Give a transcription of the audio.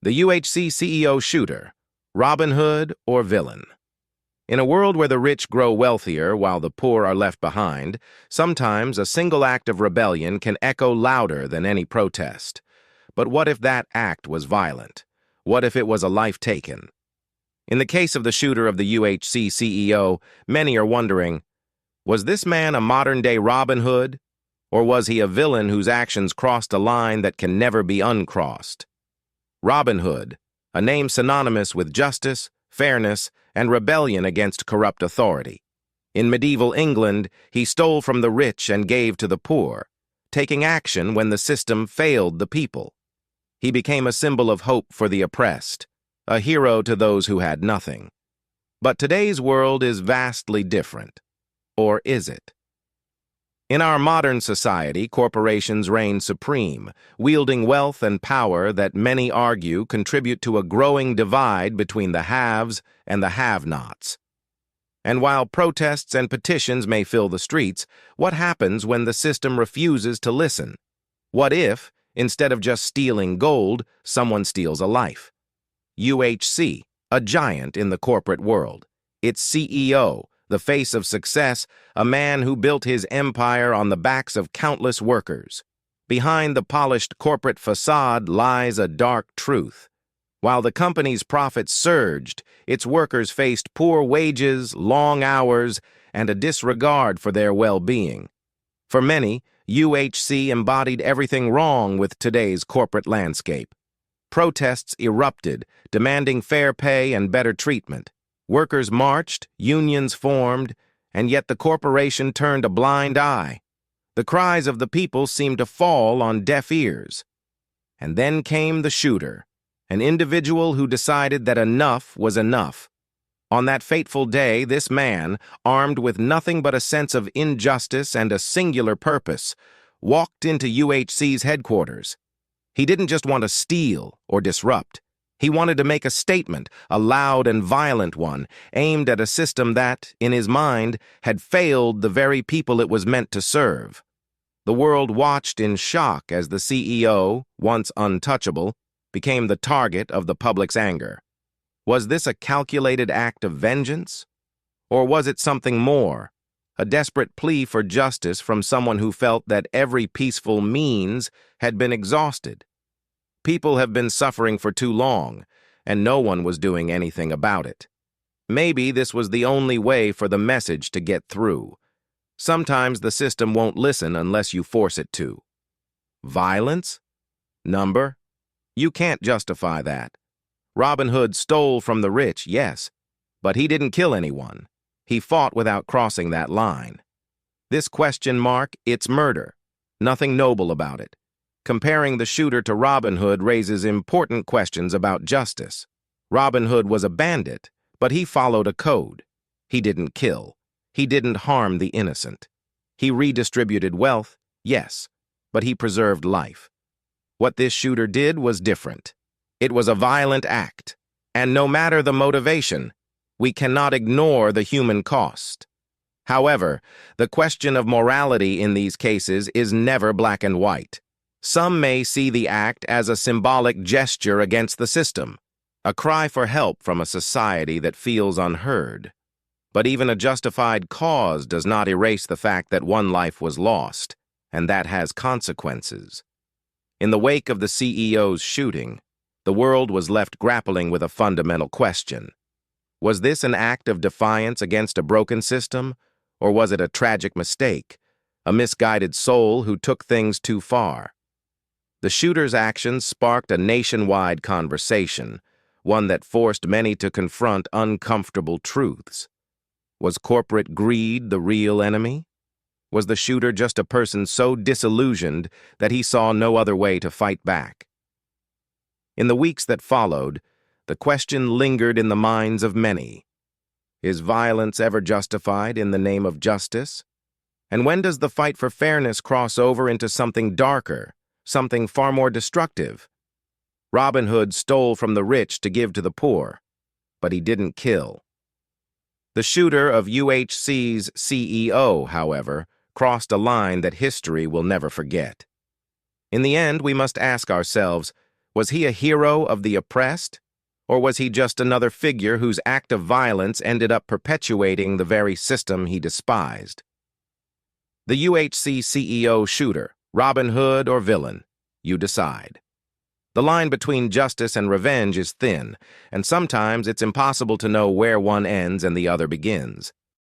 The UHC CEO shooter, Robin Hood or villain? In a world where the rich grow wealthier while the poor are left behind, sometimes a single act of rebellion can echo louder than any protest. But what if that act was violent? What if it was a life taken? In the case of the shooter of the UHC CEO, many are wondering, was this man a modern-day Robin Hood? Or was he a villain whose actions crossed a line that can never be uncrossed? Robin Hood, a name synonymous with justice, fairness, and rebellion against corrupt authority. In medieval England, he stole from the rich and gave to the poor, taking action when the system failed the people. He became a symbol of hope for the oppressed, a hero to those who had nothing. But today's world is vastly different. Or is it? In our modern society, corporations reign supreme, wielding wealth and power that many argue contribute to a growing divide between the haves and the have-nots. And while protests and petitions may fill the streets, what happens when the system refuses to listen? What if, instead of just stealing gold, someone steals a life? UHC, a giant in the corporate world. Its CEO, the face of success, a man who built his empire on the backs of countless workers. Behind the polished corporate facade lies a dark truth. While the company's profits surged, its workers faced poor wages, long hours, and a disregard for their well-being. For many, UHC embodied everything wrong with today's corporate landscape. Protests erupted, demanding fair pay and better treatment. Workers marched, unions formed, and yet the corporation turned a blind eye. The cries of the people seemed to fall on deaf ears. And then came the shooter, an individual who decided that enough was enough. On that fateful day, this man, armed with nothing but a sense of injustice and a singular purpose, walked into UHC's headquarters. He didn't just want to steal or disrupt. He wanted to make a statement, a loud and violent one, aimed at a system that, in his mind, had failed the very people it was meant to serve. The world watched in shock as the CEO, once untouchable, became the target of the public's anger. Was this a calculated act of vengeance? Or was it something more, a desperate plea for justice from someone who felt that every peaceful means had been exhausted? People have been suffering for too long, and no one was doing anything about it. Maybe this was the only way for the message to get through. Sometimes the system won't listen unless you force it to. Violence? Number? You can't justify that. Robin Hood stole from the rich, yes, but he didn't kill anyone. He fought without crossing that line. This question mark, it's murder. Nothing noble about it. Comparing the shooter to Robin Hood raises important questions about justice. Robin Hood was a bandit, but he followed a code. He didn't kill. He didn't harm the innocent. He redistributed wealth, yes, but he preserved life. What this shooter did was different. It was a violent act, and no matter the motivation, we cannot ignore the human cost. However, the question of morality in these cases is never black and white. Some may see the act as a symbolic gesture against the system, a cry for help from a society that feels unheard. But even a justified cause does not erase the fact that one life was lost, and that has consequences. In the wake of the CEO's shooting, the world was left grappling with a fundamental question. Was this an act of defiance against a broken system, or was it a tragic mistake, a misguided soul who took things too far? The shooter's actions sparked a nationwide conversation, one that forced many to confront uncomfortable truths. Was corporate greed the real enemy? Was the shooter just a person so disillusioned that he saw no other way to fight back? In the weeks that followed, the question lingered in the minds of many. Is violence ever justified in the name of justice? And when does the fight for fairness cross over into something darker, something far more destructive? Robin Hood stole from the rich to give to the poor, but he didn't kill. The shooter of UHC's CEO, however, crossed a line that history will never forget. In the end, we must ask ourselves, Was he a hero of the oppressed? Or was he just another figure whose act of violence ended up perpetuating the very system he despised? The UHC CEO shooter, Robin Hood or villain? You decide. The line between justice and revenge is thin, and sometimes it's impossible to know where one ends and the other begins.